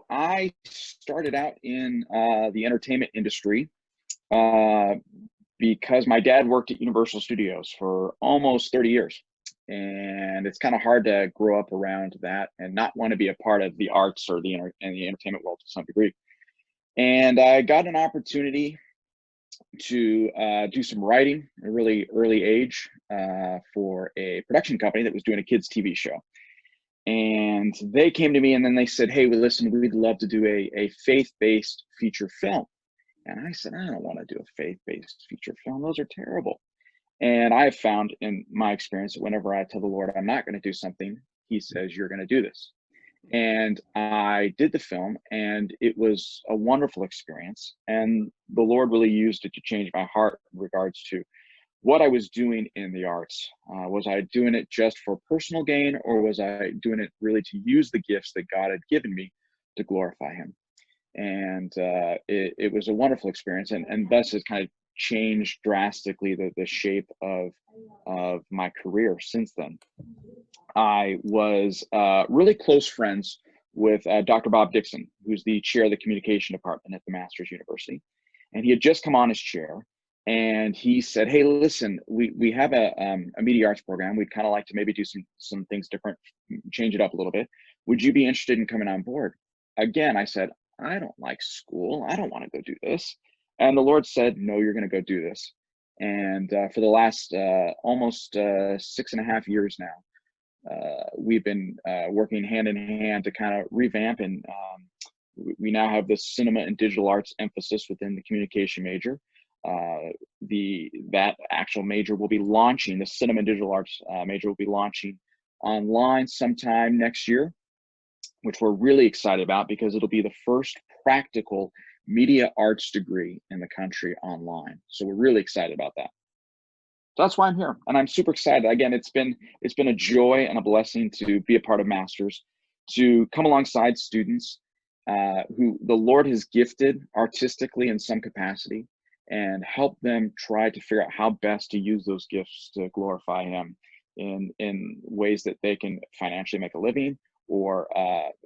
I started out in the entertainment industry uh, because my dad worked at Universal Studios for almost 30 years. And it's kind of hard to grow up around that and not want to be a part of the arts or and the entertainment world to some degree. And I got an opportunity to do some writing at a really early age for a production company that was doing a kids' TV show. And they came to me and then they said, "Hey, well, listen, we'd love to do a faith-based feature film." And I said, "I don't want to do a faith-based feature film. Those are terrible." And I have found in my experience that whenever I tell the Lord I'm not going to do something, He says, "You're going to do this." And I did the film, and it was a wonderful experience. And the Lord really used it to change my heart in regards to what I was doing in the arts. Was I doing it just for personal gain, or was I doing it really to use the gifts that God had given me to glorify Him? And it was a wonderful experience, and thus has kind of changed drastically the shape of my career since then. I was really close friends with Dr. Bob Dixon, who's the chair of the communication department at the Masters University. And he had just come on his chair, and he said, "Hey, listen, we have a media arts program. We'd kind of like to maybe do some things different, change it up a little bit. Would you be interested in coming on board?" Again, I said, "I don't like school. I don't want to go do this." And the Lord said, "No, you're going to go do this." And for the last almost 6.5 years now, we've been working hand in hand to kind of revamp, and we now have this cinema and digital arts emphasis within the communication major. That actual major will be launching, the cinema and digital arts major will be launching online sometime next year, which we're really excited about because it'll be the first practical media arts degree in the country online. So we're really excited about that. So that's why I'm here, and I'm super excited. Again, it's been a joy and a blessing to be a part of Masters, to come alongside students who the Lord has gifted artistically in some capacity, and help them try to figure out how best to use those gifts to glorify Him in ways that they can financially make a living, or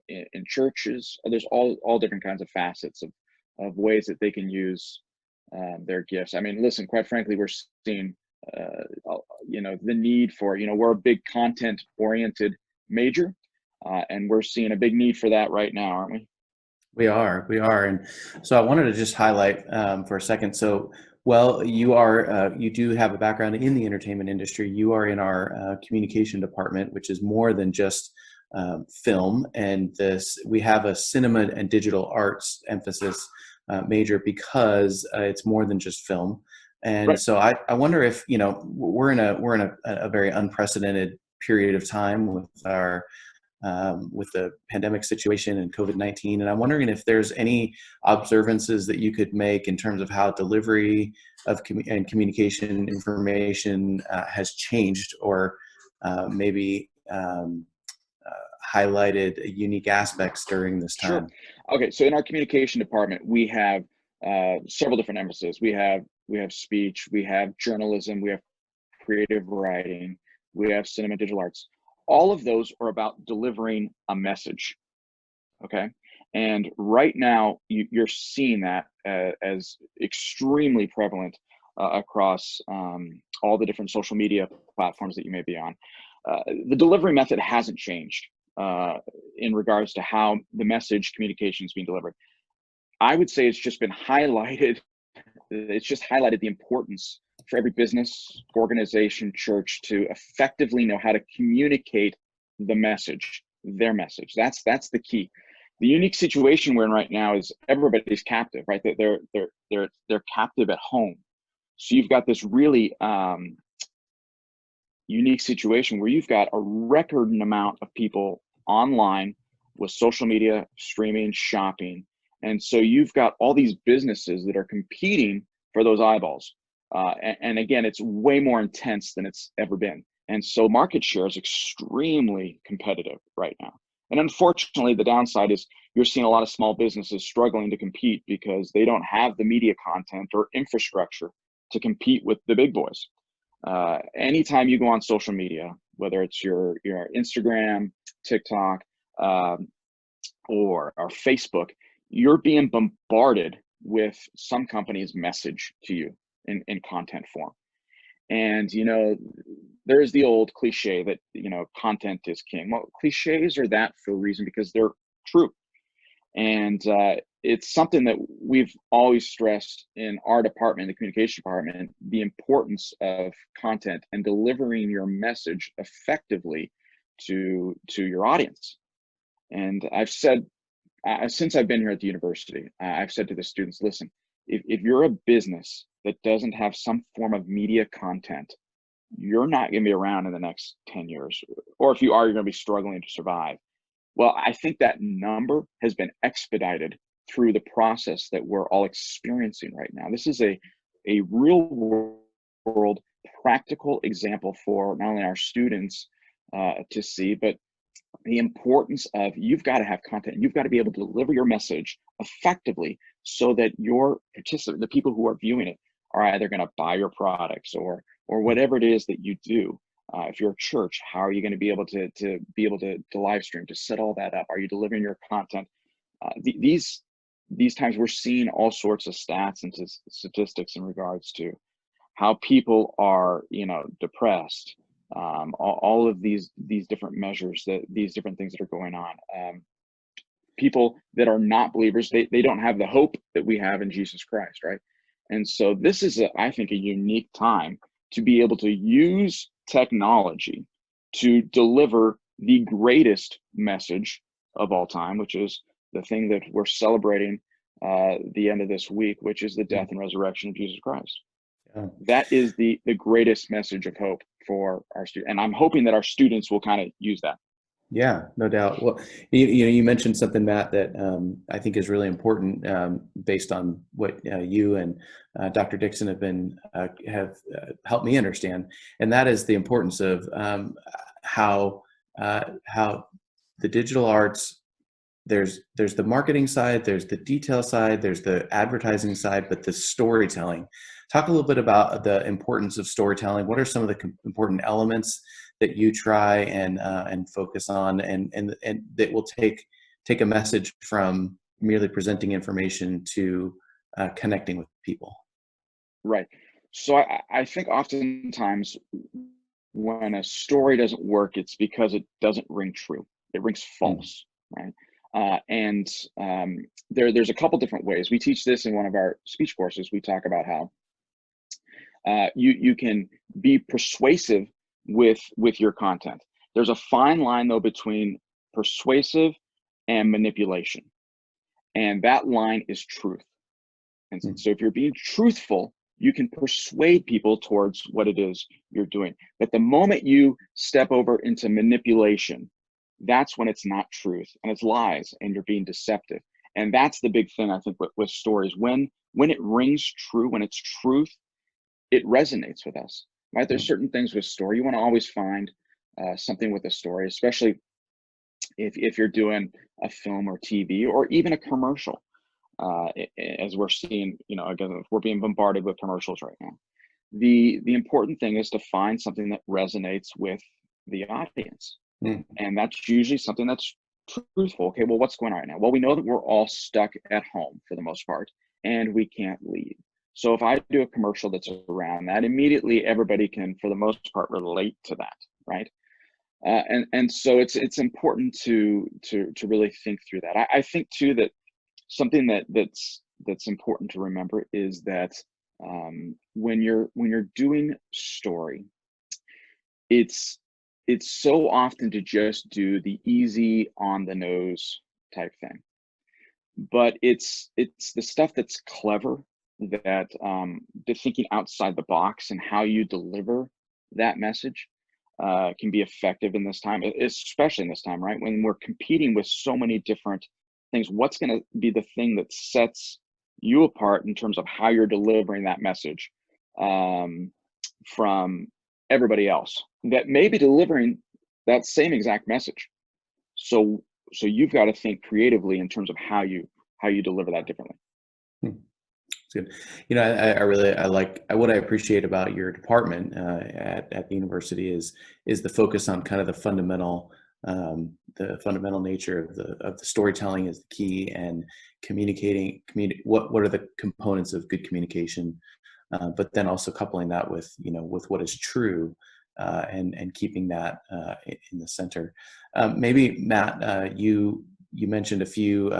in churches. There's all different kinds of facets of ways that they can use their gifts. I mean, listen, quite frankly, we're seeing the need for, we're a big content oriented major, and we're seeing a big need for that right now, aren't we? We are. And so I wanted to just highlight for a second. So, well, you do have a background in the entertainment industry. You are in our communication department, which is more than just film. And we have a cinema and digital arts emphasis major because it's more than just film. And Right. so I wonder if, we're in a very unprecedented period of time with the pandemic situation and COVID-19. And I'm wondering if there's any observances that you could make in terms of how delivery of communication information has changed, or maybe highlighted unique aspects during this Sure. time. Okay, so in our communication department, we have several different emphases. We have speech, we have journalism, we have creative writing, we have cinema and digital arts. All of those are about delivering a message. Okay. And right now, you're seeing that as extremely prevalent across all the different social media platforms that you may be on. The delivery method hasn't changed in regards to how the message communication is being delivered. I would say it's just been highlighted. It's just highlighted the importance for every business, organization, church to effectively know how to communicate the message, their message. That's the key. The unique situation we're in right now is everybody's captive, right? They're captive at home. So you've got this really unique situation where you've got a record amount of people online with social media, streaming, shopping. And so you've got all these businesses that are competing for those eyeballs. And again, it's way more intense than it's ever been. And so market share is extremely competitive right now. And unfortunately, the downside is you're seeing a lot of small businesses struggling to compete because they don't have the media content or infrastructure to compete with the big boys. Anytime you go on social media, whether it's your Instagram, TikTok, or Facebook, you're being bombarded with some company's message to you in content form. And, there's the old cliche that, content is king. Well, cliches are that for a reason because they're true. And it's something that we've always stressed in our department, the communication department, the importance of content and delivering your message effectively to your audience. And I've said, since I've been here at the university, I've said to the students, listen, if you're a business that doesn't have some form of media content, you're not going to be around in the next 10 years. Or if you are, you're going to be struggling to survive. Well, I think that number has been expedited through the process that we're all experiencing right now. This is a real world practical example for not only our students to see, but the importance of you've got to have content. You've got to be able to deliver your message effectively so that your participant, the people who are viewing it, are either going to buy your products or whatever it is that you do. If you're a church, how are you going to be able to live stream, to set all that up? Are you delivering your content? These times we're seeing all sorts of stats and statistics in regards to how people are, depressed. All of these different measures, these different things that are going on. People that are not believers, they don't have the hope that we have in Jesus Christ, right? And so this is, I think, a unique time to be able to use technology to deliver the greatest message of all time, which is the thing that we're celebrating the end of this week, which is the death and resurrection of Jesus Christ. Yeah. That is the greatest message of hope for our students. And I'm hoping that our students will kind of use that. Yeah, no doubt. Well, you mentioned something, Matt, that I think is really important based on what you and Dr. Dixon have helped me understand, and that is the importance of how the digital arts. There's the marketing side, there's the detail side, there's the advertising side, but the storytelling. Talk a little bit about the importance of storytelling. What are some of the important elements that you try and focus on, and that will take a message from merely presenting information to connecting with people? Right. So I think oftentimes when a story doesn't work, it's because it doesn't ring true. It rings false, right? There's a couple different ways. We teach this in one of our speech courses. We talk about how you can be persuasive with your content. There's a fine line though between persuasive and manipulation, and that line is truth. And so if you're being truthful, you can persuade people towards what it is you're doing. But the moment you step over into manipulation, that's when it's not truth and it's lies and you're being deceptive. And that's the big thing, I think, with stories. When it rings true, when it's truth, it resonates with us, right? There's certain things with story. You want to always find something with a story, especially if you're doing a film or TV or even a commercial. As we're seeing, again, we're being bombarded with commercials right now. The important thing is to find something that resonates with the audience. And that's usually something that's truthful. Okay, well, what's going on right now? Well, we know that we're all stuck at home for the most part, and we can't leave. So if I do a commercial that's around that, immediately everybody can, for the most part, relate to that, right? And so it's important to really think through that. I think too that something that's important to remember is that when you're doing story, it's so often to just do the easy on the nose type thing, but it's the stuff that's clever, that the thinking outside the box and how you deliver that message can be effective in this time, especially in this time, right? When we're competing with so many different things, what's going to be the thing that sets you apart in terms of how you're delivering that message from everybody else that may be delivering that same exact message? So you've got to think creatively in terms of how you deliver that differently. Good. I like what I appreciate about your department at the university is the focus on kind of the fundamental the fundamental nature of the storytelling is the key, and what are the components of good communication, but then also coupling that with with what is true, and keeping that in the center. Maybe Matt, you mentioned a few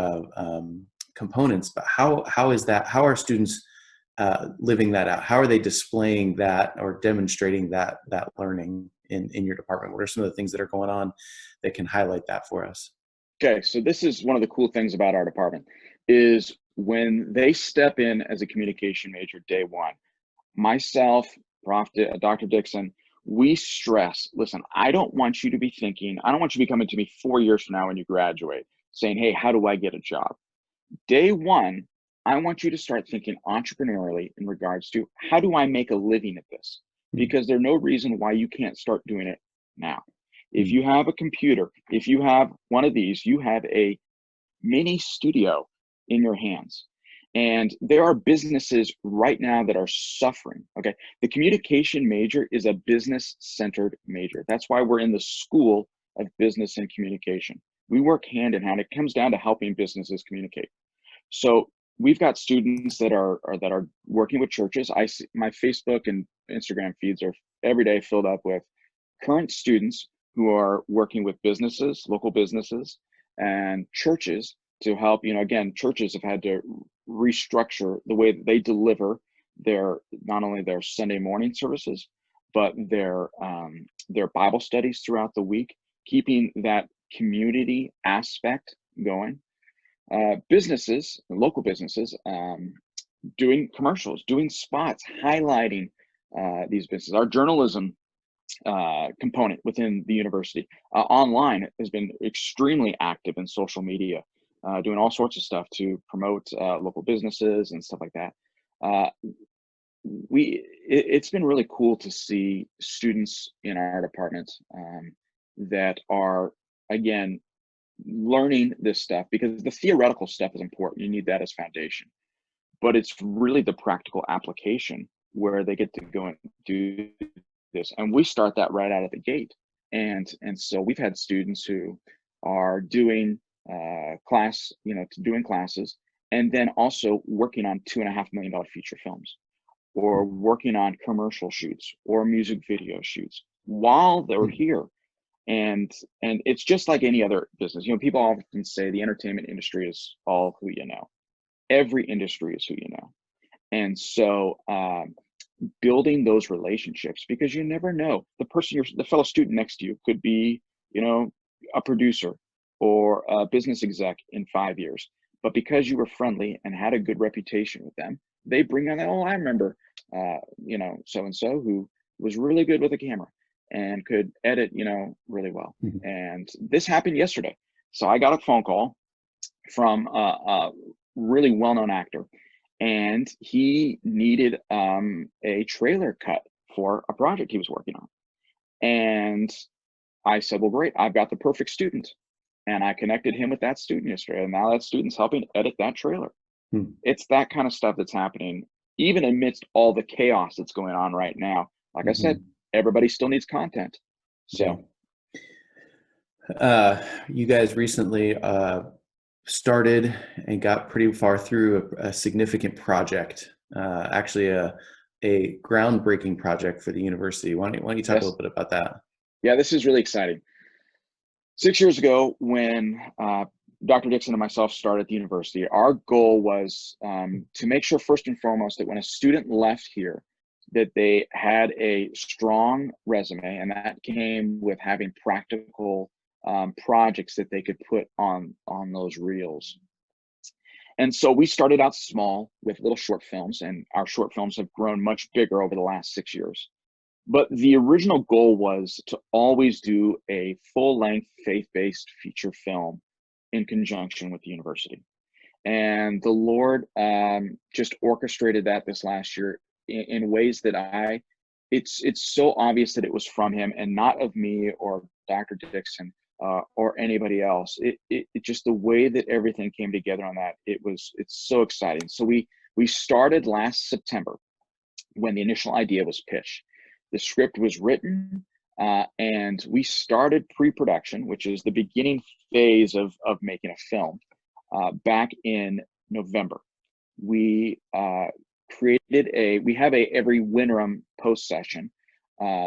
components, but how is that? How are students living that out? How are they displaying that or demonstrating that learning in your department? What are some of the things that are going on that can highlight that for us? Okay, so this is one of the cool things about our department is when they step in as a communication major day one, myself, Dr. Dixon, we stress, listen, I don't want you to be thinking, I don't want you to be coming to me 4 years from now when you graduate saying, hey, how do I get a job? Day one, I want you to start thinking entrepreneurially in regards to how do I make a living at this? Because there's no reason why you can't start doing it now. If you have a computer, if you have one of these, you have a mini studio in your hands. And there are businesses right now that are suffering. Okay. The communication major is a business centered major. That's why we're in the School of Business and Communication. We work hand in hand. It comes down to helping businesses communicate. So we've got students that are working with churches. I see my Facebook and Instagram feeds are every day filled up with current students who are working with businesses, local businesses, and churches to help. Again, churches have had to restructure the way that they deliver not only their Sunday morning services, but their Bible studies throughout the week, keeping that community aspect going. Businesses, local businesses, doing commercials, doing spots, highlighting these businesses. Our journalism component within the university online has been extremely active in social media, doing all sorts of stuff to promote local businesses and stuff like that. It's been really cool to see students in our department that are, again, learning this stuff, because the theoretical stuff is important. You need that as foundation, but it's really the practical application where they get to go and do this. And we start that right out of the gate. And so we've had students who are doing doing classes, and then also working on $2.5 million feature films, or working on commercial shoots or music video shoots while they're here. And it's just like any other business. People often say the entertainment industry is all who you know. Every industry is who you know. And so building those relationships, because you never know, the fellow student next to you could be, a producer or a business exec in 5 years. But because you were friendly and had a good reputation with them, they bring on that, oh, I remember, so-and-so who was really good with a camera and could edit, really well. And this happened yesterday. So I got a phone call from a really well-known actor, and he needed a trailer cut for a project he was working on. And I said, well, great, I've got the perfect student. And I connected him with that student yesterday, and now that student's helping edit that trailer. It's that kind of stuff that's happening, even amidst all the chaos that's going on right now. Like I said, everybody still needs content. So you guys recently started and got pretty far through a significant project, actually a groundbreaking project for the university. Why don't you talk a little bit about that? Yeah, this is really exciting. 6 years ago, when Dr. Dixon and myself started at the university, our goal was to make sure, first and foremost, that when a student left here, that they had a strong resume, and that came with having practical projects that they could put on those reels. And so we started out small with little short films, and our short films have grown much bigger over the last 6 years. But the original goal was to always do a full-length faith-based feature film in conjunction with the university. And the Lord just orchestrated that this last year in ways that it's so obvious that it was from him and not of me or Dr. Dixon or anybody else. It just, the way that everything came together on that, it's so exciting. So we started last September when the initial idea was pitched. The script was written. And we started pre-production, which is the beginning phase of making a film, back in November. We we have every winterim post session.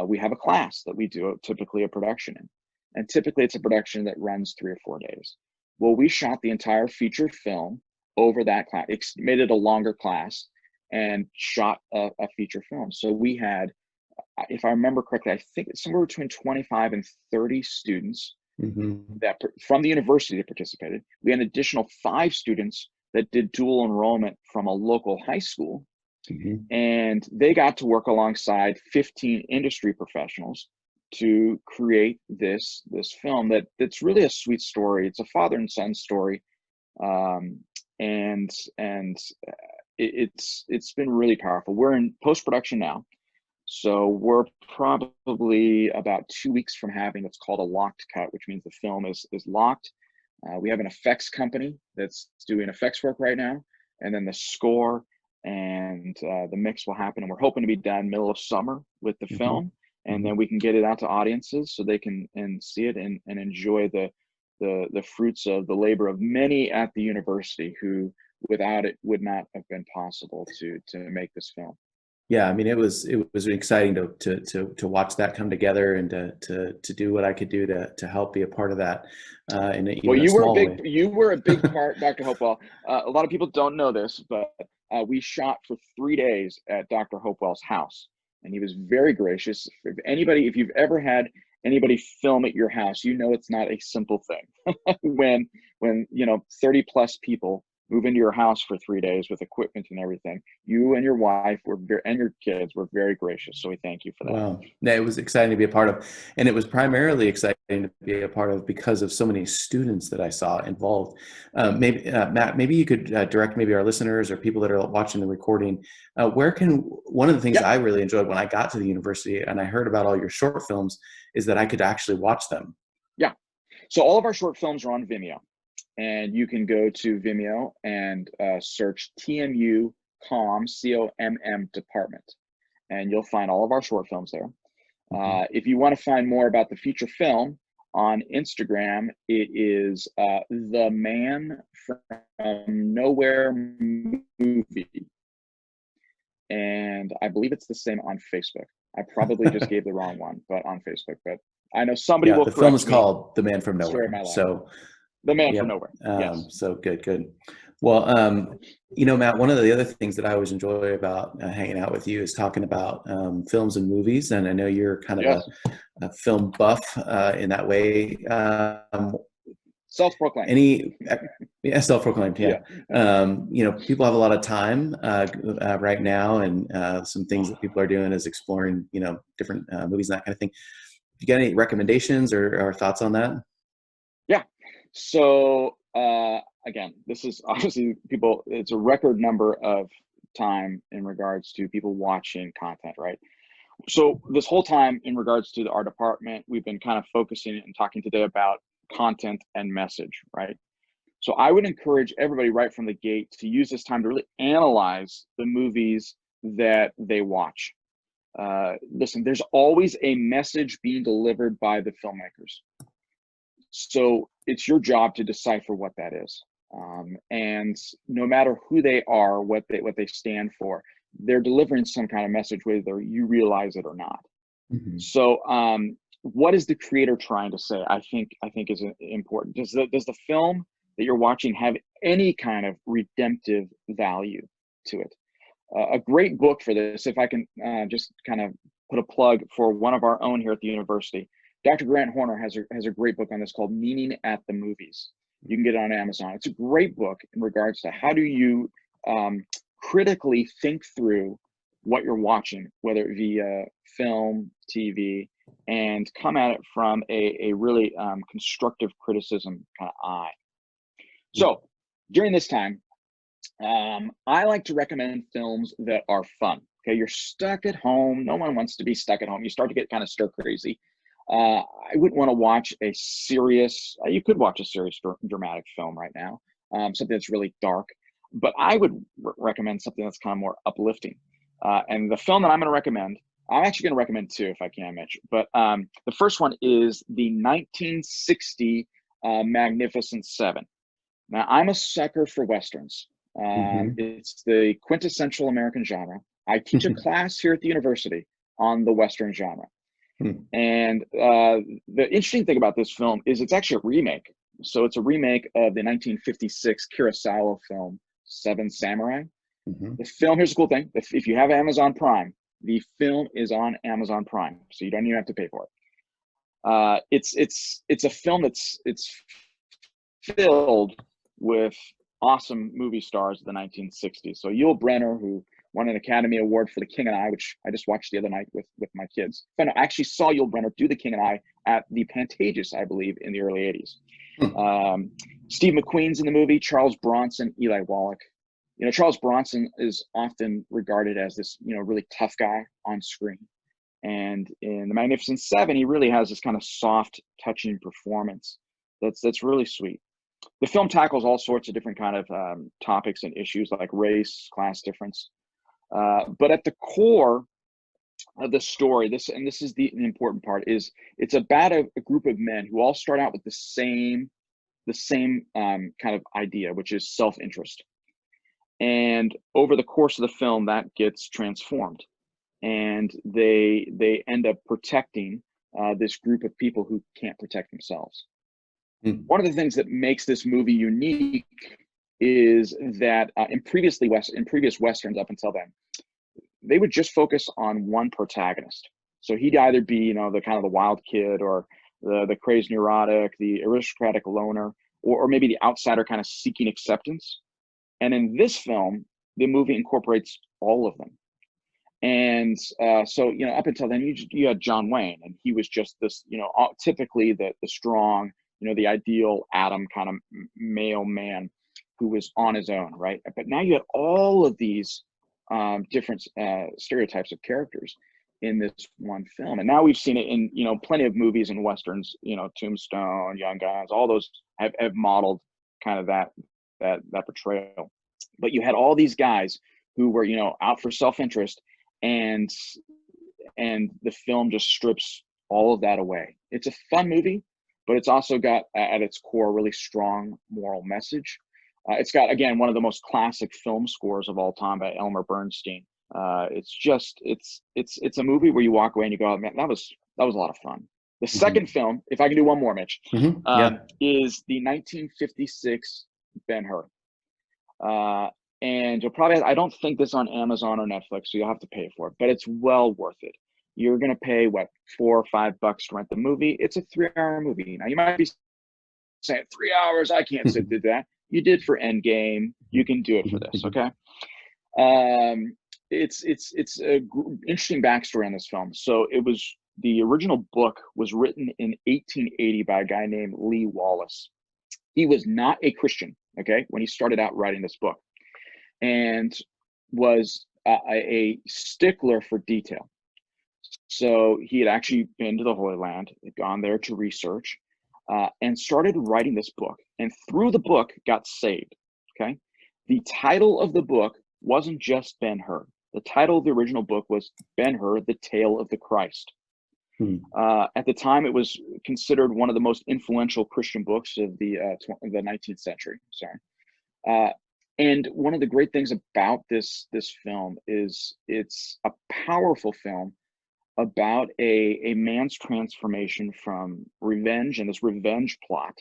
We have a class that we do typically a production in. And typically it's a production that runs 3 or 4 days. Well, we shot the entire feature film over that class, made it a longer class, and shot a feature film. So we had, if I remember correctly, I think it's somewhere between 25 and 30 students that from the university that participated. We had an additional 5 students that did dual enrollment from a local high school. And they got to work alongside 15 industry professionals to create this film that's really a sweet story. It's a father and son story, and it's been really powerful. We're in post-production now, so we're probably about 2 weeks from having what's called a locked cut, which means the film is locked. We have an effects company that's doing effects work right now, and then the score and the mix will happen, and we're hoping to be done middle of summer with the film, and then we can get it out to audiences so they can see it and enjoy the fruits of the labor of many at the university who without it would not have been possible to make this film. Yeah, I mean, it was exciting to watch that come together and to do what I could do to help be a part of that. Well, you were a big part, Dr. Hopewell. A lot of people don't know this, but we shot for 3 days at Dr. Hopewell's house, and he was very gracious. If you've ever had anybody film at your house, you know it's not a simple thing. when 30 plus people move into your house for 3 days with equipment and everything, you and your wife and your kids were very gracious. So we thank you for that. Wow. Yeah, it was exciting to be a part of. And it was primarily exciting to be a part of because of so many students that I saw involved. Matt, maybe you could direct maybe our listeners or people that are watching the recording. One of the things I really enjoyed when I got to the university and I heard about all your short films is that I could actually watch them. Yeah. So all of our short films are on Vimeo. And you can go to Vimeo and search TMU COMM department, and you'll find all of our short films there. If you want to find more about the feature film on Instagram, it is The Man from Nowhere Movie. And I believe it's the same on Facebook. I probably just gave the wrong one, but on Facebook. But I know somebody will correct me. The film is called The Man from Nowhere. So The Man from Nowhere. Yes. So good. Well, Matt, one of the other things that I always enjoy about hanging out with you is talking about films and movies. And I know you're kind of a film buff in that way. Self-proclaimed. Self-proclaimed. Yeah. People have a lot of time right now, and some things that people are doing is exploring, different movies and that kind of thing. You got any recommendations or thoughts on that? Yeah. So again, this is obviously it's a record number of time in regards to people watching content, right? So this whole time in regards to our department, we've been kind of focusing and talking today about content and message, right? So I would encourage everybody right from the gate to use this time to really analyze the movies that they watch. Listen, there's always a message being delivered by the filmmakers. So it's your job to decipher what that is. And no matter who they are, what they stand for, they're delivering some kind of message, whether you realize it or not. So what is the creator trying to say? I think is important. Does the film that you're watching have any kind of redemptive value to it? A great book for this, if I can just kind of put a plug for one of our own here at the university, Dr. Grant Horner has a great book on this called Meaning at the Movies. You can get it on Amazon. It's a great book in regards to how do you critically think through what you're watching, whether via film, TV, and come at it from a really constructive criticism kind of eye. So during this time, I like to recommend films that are fun. Okay, you're stuck at home. No one wants to be stuck at home. You start to get kind of stir crazy. I wouldn't want to watch a serious, you could watch a serious dramatic film right now, something that's really dark, but I would recommend something that's kind of more uplifting. And the film that I'm going to recommend I'm actually going to recommend two if I can, Mitch. But the first one is the 1960 Magnificent Seven. Now, I'm a sucker for Westerns. Hmm. It's the quintessential American genre. I teach a class here at the university on the Western genre. And the interesting thing about this film is it's actually a remake. So it's a remake of the 1956 Kurosawa film, Seven Samurai. Hmm. The film, here's the cool thing. If you have Amazon Prime, the film is on Amazon Prime. So you don't even have to pay for it. It's a film it's filled with awesome movie stars of the 1960s. So Yul Brynner, who won an Academy Award for The King and I, which I just watched the other night with my kids. I actually saw Yul Brynner do The King and I at the Pantages, I believe, in the early 80s. Steve McQueen's in the movie, Charles Bronson, Eli Wallach. Charles Bronson is often regarded as this, really tough guy on screen. And in The Magnificent Seven, he really has this kind of soft, touching performance that's really sweet. The film tackles all sorts of different kind of topics and issues like race, class difference. But at the core of the story, this is the important part, is it's about a group of men who all start out with the same kind of idea, which is self-interest. And over the course of the film, that gets transformed, and they end up protecting this group of people who can't protect themselves. One of the things that makes this movie unique is that in previous Westerns up until then, they would just focus on one protagonist. So he'd either be, the kind of the wild kid, or the crazed neurotic, the aristocratic loner, or maybe the outsider kind of seeking acceptance. And in this film, the movie incorporates all of them. And so, up until then, you had John Wayne, and he was just this, typically the strong, the ideal Adam kind of male man who was on his own, right? But now you have all of these different stereotypes of characters in this one film, and now we've seen it in plenty of movies and westerns. Tombstone, Young Guns, all those have modeled kind of that portrayal. But you had all these guys who were out for self-interest, and the film just strips all of that away. It's a fun movie, but it's also got at its core a really strong moral message. It's got, again, one of the most classic film scores of all time by Elmer Bernstein. It's a movie where you walk away and you go, oh, man, that was a lot of fun. The second film, if I can do one more, Mitch, Yeah. is the 1956 Ben-Hur. And you'll probably, I don't think this on Amazon or Netflix, so you'll have to pay for it, but it's well worth it. You're going to pay, what, $4 or $5 to rent the movie. It's a 3-hour movie. Now, you might be saying, 3 hours, I can't sit through that. You did for Endgame. You can do it for this, okay? It's a interesting backstory on this film. So the original book was written in 1880 by a guy named Lee Wallace. He was not a Christian, okay, when he started out writing this book, and was a stickler for detail. So he had actually been to the Holy Land, had gone there to research, and started writing this book. And through the book, got saved. Okay, the title of the book wasn't just Ben-Hur. The title of the original book was Ben-Hur: The Tale of the Christ. At the time, it was considered one of the most influential Christian books of the 19th century. Sorry. And one of the great things about this film is it's a powerful film about a man's transformation from revenge and this revenge plot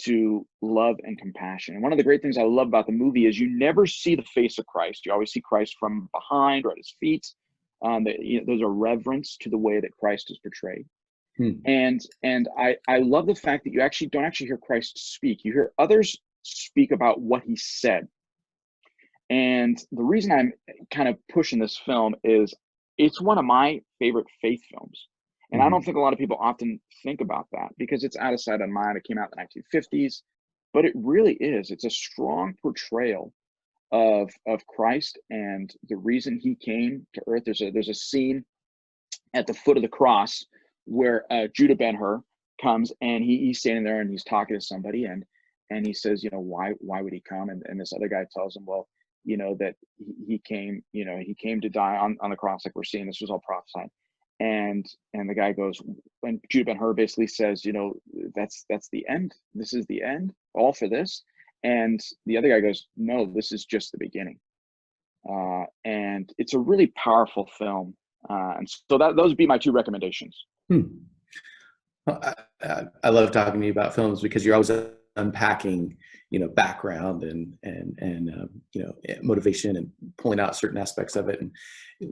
to love and compassion. And one of the great things I love about the movie is you never see the face of Christ. You always see Christ from behind or at his feet. There's a reverence to the way that Christ is portrayed. And I love the fact that you actually don't hear Christ speak. You hear others speak about what he said. And the reason I'm kind of pushing this film is it's one of my favorite faith films. And I don't think a lot of people often think about that because it's out of sight, out of mind. It came out in the 1950s, but it really is. It's a strong portrayal of Christ and the reason he came to earth. There's a scene at the foot of the cross where Judah Ben-Hur comes, and he's standing there and he's talking to somebody, and he says, why would he come? And this other guy tells him, well, that he came, he came to die on the cross, like we're seeing. This was all prophesied. And the guy goes, and Judah Ben-Hur basically says, that's the end. This is the end, all for this. And the other guy goes, no, this is just the beginning. And it's a really powerful film. And so those would be my two recommendations. Well, I love talking to you about films because you're always unpacking, background and motivation and pulling out certain aspects of it. And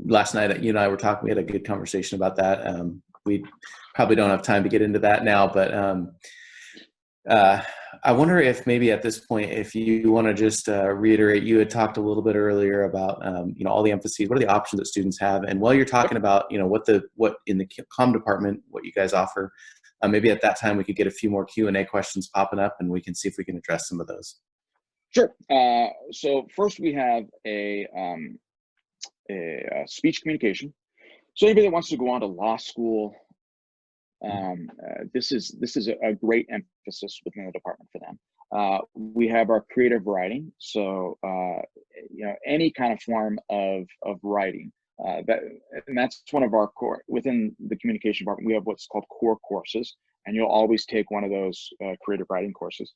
last night, you and I were talking. We had a good conversation about that. We probably don't have time to get into that now, but I wonder if maybe at this point, if you want to just reiterate, you had talked a little bit earlier about all the emphases. What are the options that students have? And while you're talking about what in the comm department, what you guys offer. Maybe at that time we could get a few more Q&A questions popping up, and we can see if we can address some of those. Sure. So first we have a speech communication. So anybody that wants to go on to law school, this is a great emphasis within the department for them. We have our creative writing. So any kind of form of writing. And that's one of our core within the communication department. We have what's called core courses, and you'll always take one of those creative writing courses.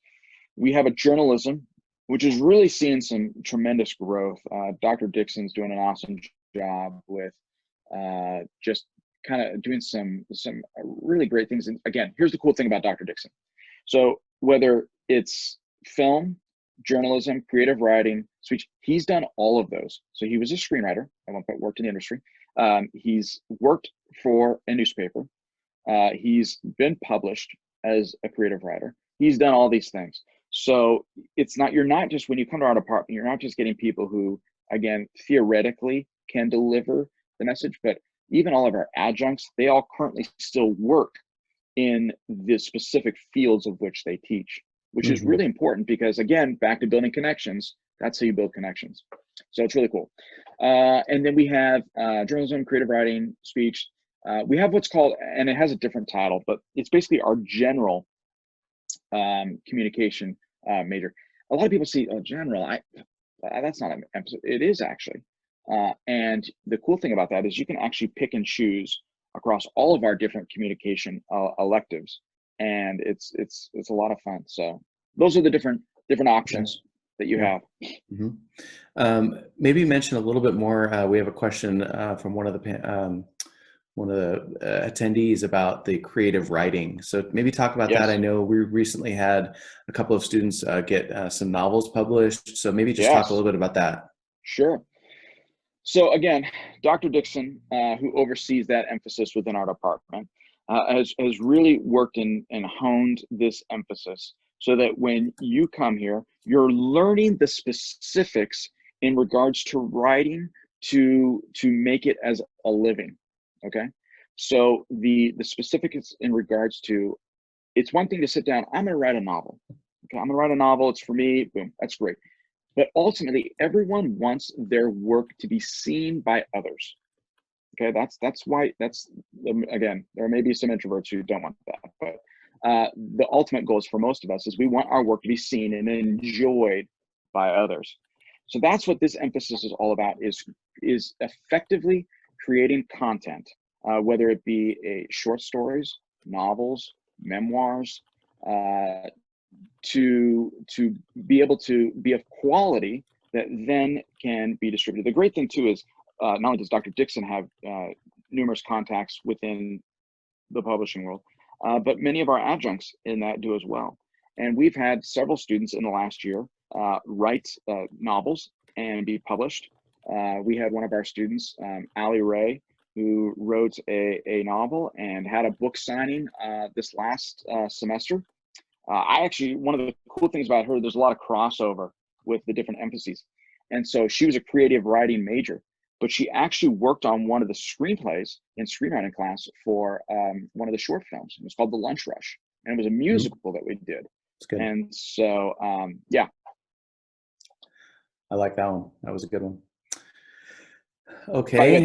We have a journalism, which is really seeing some tremendous growth. Dr. Dixon's doing an awesome job with just kind of doing some really great things. And again, here's the cool thing about Dr. Dixon. So whether it's film, journalism, creative writing, speech, he's done all of those. So he was a screenwriter at one point, worked in the industry. He's worked for a newspaper. He's been published as a creative writer. He's done all these things. So you're not just, when you come to our department, you're not just getting people who, again, theoretically can deliver the message, but even all of our adjuncts, they all currently still work in the specific fields of which they teach, which is really important because, again, back to building connections, that's how you build connections. So it's really cool. And then we have journalism, creative writing, speech. We have what's called, and it has a different title, but it's basically our general communication major. A lot of people see, oh, general, that's not an emphasis. It is actually. And the cool thing about that is you can actually pick and choose across all of our different communication electives, and it's a lot of fun. So those are the different options that you have. Maybe mention a little bit more. We have a question from one of the attendees about the creative writing. So maybe talk about that. I know we recently had a couple of students get some novels published. So maybe just talk a little bit about that. Sure. So again, Dr. Dixon, who oversees that emphasis within our department, has really worked and honed this emphasis so that when you come here, you're learning the specifics in regards to writing to make it as a living. Okay. So the specifics in regards to, it's one thing to sit down, I'm going to write a novel. Okay. I'm going to write a novel. It's for me. Boom. That's great. But ultimately, everyone wants their work to be seen by others. Okay, that's why, again, there may be some introverts who don't want that, but the ultimate goal for most of us is we want our work to be seen and enjoyed by others. So that's what this emphasis is all about, is effectively creating content, whether it be short stories, novels, memoirs, to be able to be of quality that then can be distributed. The great thing too is not only does Dr. Dixon have numerous contacts within the publishing world, but many of our adjuncts in that do as well. And we've had several students in the last year write novels and be published. We had one of our students, Allie Ray, who wrote a novel and had a book signing this last semester. One of the cool things about her, there's a lot of crossover with the different emphases. And so she was a creative writing major, but she actually worked on one of the screenplays in screenwriting class for one of the short films. It was called The Lunch Rush, and it was a musical that we did. And so, yeah. I like that one. That was a good one. Okay.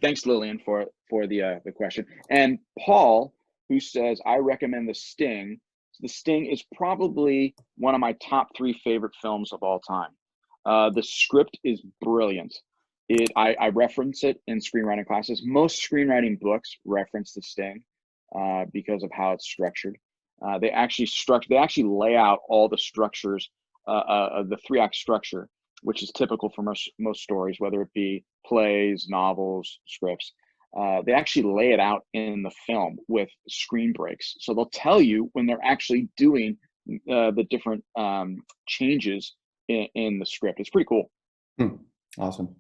Thanks, Lillian, for the question. And Paul, who says, I recommend The Sting. The Sting is probably one of my top 3 favorite films of all time. The script is brilliant. I reference it in screenwriting classes. Most screenwriting books reference the sting because of how it's structured. They actually lay out all the structures of the 3-act structure, which is typical for most stories, whether it be plays, novels, scripts. They actually lay it out in the film with screen breaks. So they'll tell you when they're actually doing the different changes in the script. It's pretty cool. Awesome.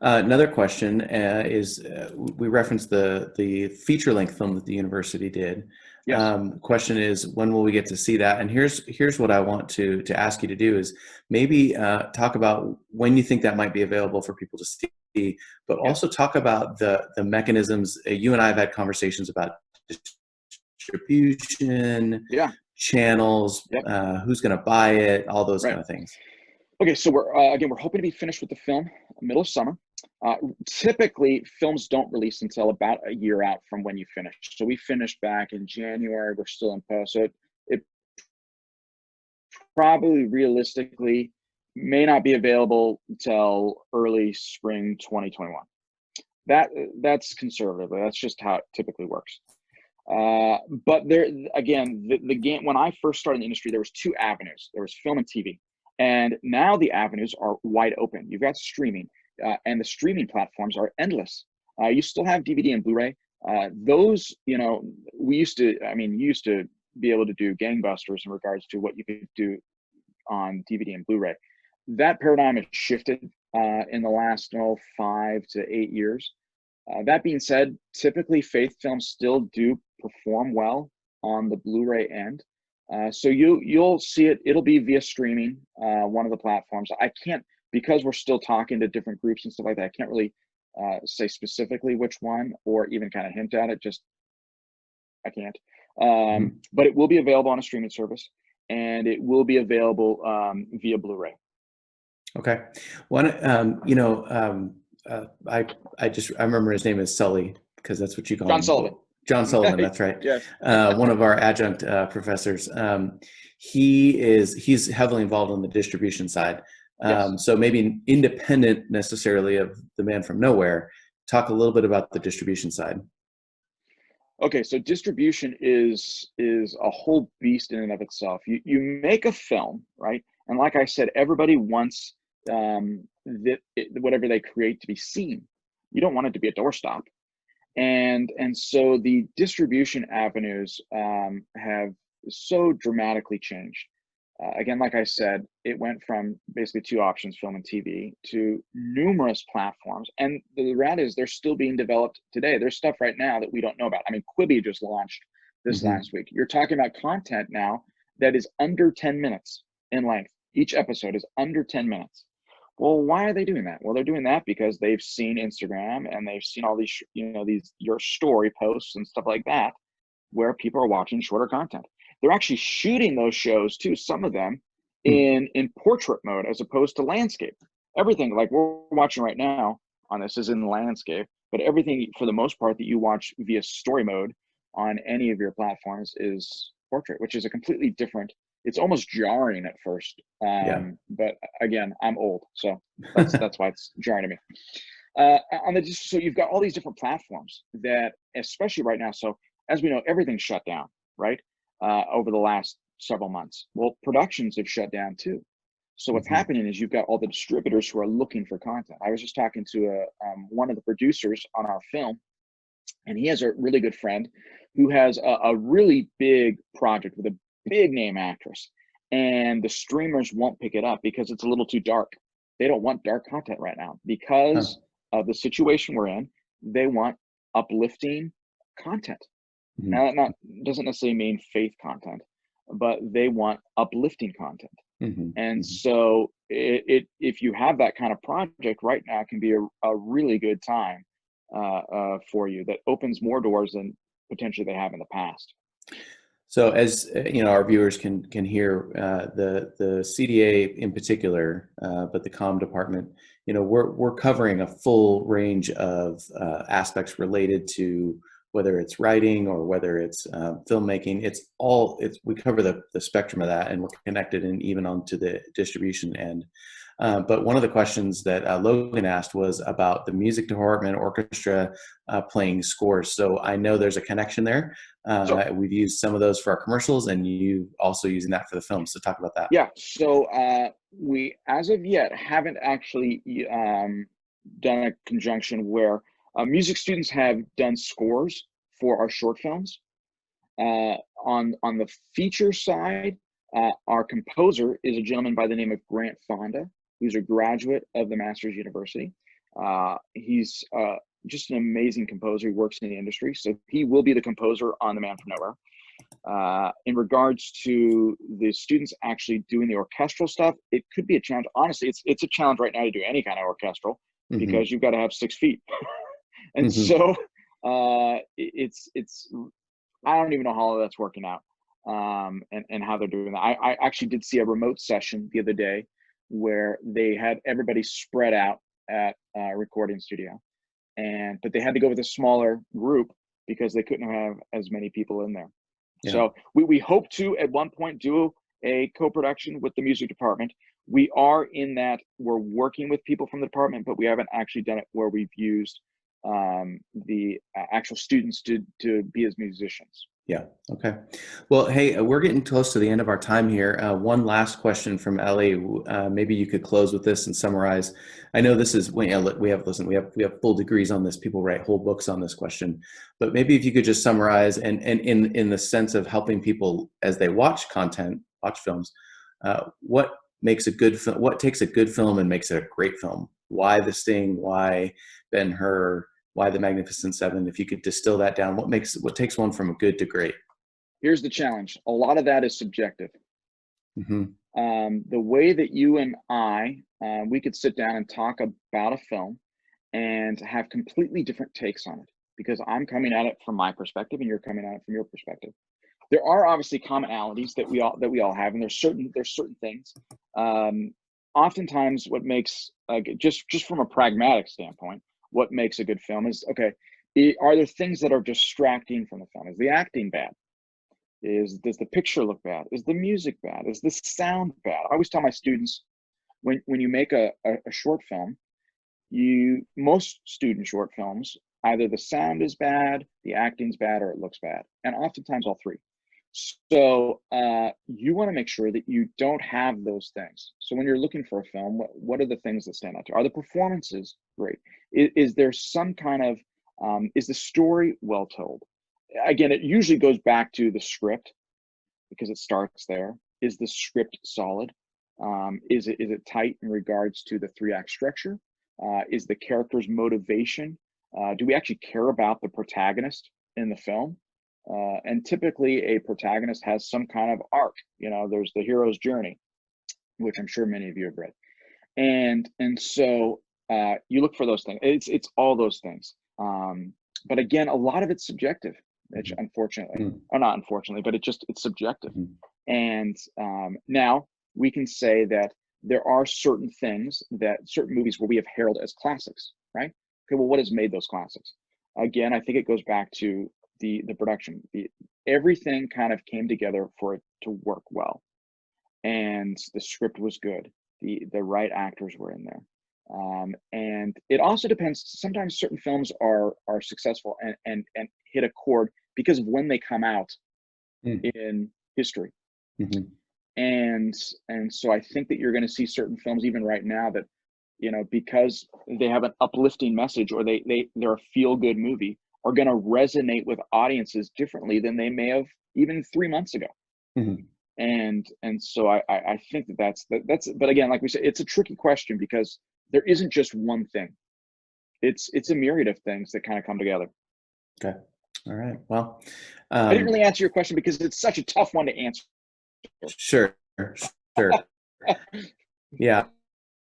Another question is we referenced the feature-length film that the university did. Yes. Question is, when will we get to see that? And here's what I want to ask you to do is maybe talk about when you think that might be available for people to see, but also talk about the mechanisms. You and I have had conversations about distribution, channels, who's going to buy it, all those kind of things. Okay, so we're hoping to be finished with the film middle of summer. Typically, films don't release until about a year out from when you finish. So we finished back in January. We're still in post. So it probably realistically may not be available until early spring 2021. That's conservative. That's just how it typically works. But there again, the game, when I first started in the industry, there was 2 avenues. There was film and TV. And now the avenues are wide open. You've got streaming, and the streaming platforms are endless. You still have DVD and Blu-ray. Those, you used to be able to do gangbusters in regards to what you could do on DVD and Blu-ray. That paradigm has shifted in the last 5 to 8 years. That being said, typically faith films still do perform well on the Blu-ray end. So you'll see it. It'll be via streaming, one of the platforms. I can't, because we're still talking to different groups and stuff like that. I can't really say specifically which one or even kind of hint at it. I can't. But it will be available on a streaming service, and it will be available via Blu-ray. Okay. One, I remember his name is Sully because that's what you call him. John Sullivan. John Sullivan, that's right. Yes. One of our adjunct professors. He's heavily involved on the distribution side. So maybe independent necessarily of the man from nowhere. Talk a little bit about the distribution side. Okay, so distribution is a whole beast in and of itself. You make a film, right? And like I said, everybody wants whatever they create to be seen. You don't want it to be a doorstop. And so the distribution avenues have so dramatically changed. Again, like I said, it went from basically 2 options, film and TV, to numerous platforms. And the reality is they're still being developed today. There's stuff right now that we don't know about. I mean, Quibi just launched this last week. You're talking about content now that is under 10 minutes in length. Each episode is under 10 minutes. Well, why are they doing that? Well, they're doing that because they've seen Instagram and they've seen all these, your story posts and stuff like that, where people are watching shorter content. They're actually shooting those shows too, some of them in portrait mode as opposed to landscape. Everything like we're watching right now on this is in landscape, but everything for the most part that you watch via story mode on any of your platforms is portrait, which is a completely different. It's almost jarring at first, but again, I'm old, so that's why it's jarring to me. So you've got all these different platforms that, especially right now. So as we know, everything's shut down, right? Over the last several months. Well, productions have shut down too. So what's happening is you've got all the distributors who are looking for content. I was just talking to one of the producers on our film, and he has a really good friend who has a really big project with a big name actress, and the streamers won't pick it up because it's a little too dark. They don't want dark content right now because of the situation we're in. They want uplifting content. Now that doesn't necessarily mean faith content, but they want uplifting content. And so if you have that kind of project right now, it can be a really good time for you that opens more doors than potentially they have in the past. So as our viewers can hear, the CDA in particular, but the comm department, we're covering a full range of aspects related to whether it's writing or whether it's filmmaking. We cover the spectrum of that, and we're connected and even onto the distribution end. But one of the questions that Logan asked was about the music department orchestra playing scores. So I know there's a connection there. We've used some of those for our commercials, and you also using that for the film. So talk about that. Yeah. So we, as of yet, haven't actually done a conjunction where music students have done scores for our short films. On the feature side, our composer is a gentleman by the name of Grant Fonda, who's a graduate of the Masters University. He's just an amazing composer. He works in the industry, so he will be the composer on The Man from Nowhere. In regards to the students actually doing the orchestral stuff, it could be a challenge. Honestly, it's a challenge right now to do any kind of orchestral because you've got to have 6 feet, and so it's I don't even know how that's working out, and how they're doing that. I actually did see a remote session the other day where they had everybody spread out at a recording studio, but they had to go with a smaller group because they couldn't have as many people in there. Yeah. So we hope to at one point do a co-production with the music department. We are in that we're working with people from the department, but we haven't actually done it where we've used the actual students to be as musicians. Yeah. Okay. Well, hey, we're getting close to the end of our time here. One last question from Ellie. Maybe you could close with this and summarize. I know this is we have full degrees on this. People write whole books on this question, but maybe if you could just summarize and in the sense of helping people as they watch content, watch films, what makes a good film? What takes a good film and makes it a great film? Why The Sting? Why Ben-Hur? Why The Magnificent Seven? If you could distill that down, what takes one from good to great? Here's the challenge. A lot of that is subjective. Mm-hmm. The way that you and I, we could sit down and talk about a film and have completely different takes on it because I'm coming at it from my perspective and you're coming at it from your perspective. There are obviously commonalities that we all have, and there's certain things. Oftentimes, what makes just from a pragmatic standpoint, what makes a good film is, okay, are there things that are distracting from the film? Is the acting bad? Does the picture look bad? Is the music bad? Is the sound bad? I always tell my students, when you make a short film, most student short films, either the sound is bad, the acting's bad, or it looks bad, and oftentimes all three. So you want to make sure that you don't have those things. So when you're looking for a film, what are the things that stand out to you? Are the performances great? Is there some kind of, is the story well told? Again, it usually goes back to the script because it starts there. Is the script solid? Is it tight in regards to the 3-act structure? Is the character's motivation? Do we actually care about the protagonist in the film? And typically a protagonist has some kind of arc. There's the hero's journey, which I'm sure many of you have read. And so you look for those things. It's all those things. But again, a lot of it's subjective, Mitch, unfortunately, or not unfortunately, but it's subjective. And now we can say that there are certain movies where we have heralded as classics, right? Okay, well, what has made those classics? Again, I think it goes back to the production. Everything kind of came together for it to work well, and the script was good. The right actors were in there, and it also depends. Sometimes certain films are successful and hit a chord because of when they come out in history. And so I think that you're going to see certain films even right now that, because they have an uplifting message or they're a feel-good movie, are going to resonate with audiences differently than they may have even 3 months ago. And so I think that's but again, like we said, it's a tricky question because there isn't just one thing. It's a myriad of things that kind of come together. Okay. All right. Well, I didn't really answer your question because it's such a tough one to answer. Sure. Yeah.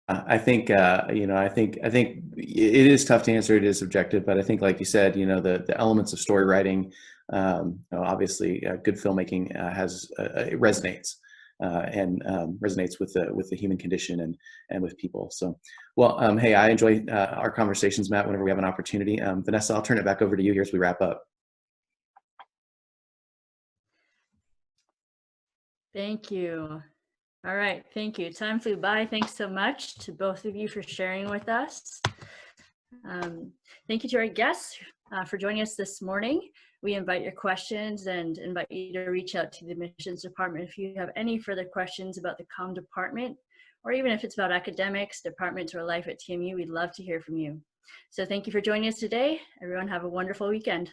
I think I think it is tough to answer. It is subjective, but I think, like you said, the elements of story writing, obviously, good filmmaking it resonates and resonates with the human condition and with people. So, well, hey, I enjoy our conversations, Matt. Whenever we have an opportunity, Vanessa, I'll turn it back over to you here as we wrap up. Thank you. All right, thank you. Time flew by. Thanks so much to both of you for sharing with us. Thank you to our guests for joining us this morning. We invite your questions and invite you to reach out to the admissions department if you have any further questions about the comm department, or even if it's about academics, departments, or life at TMU. We'd love to hear from you. So thank you for joining us today. Everyone have a wonderful weekend.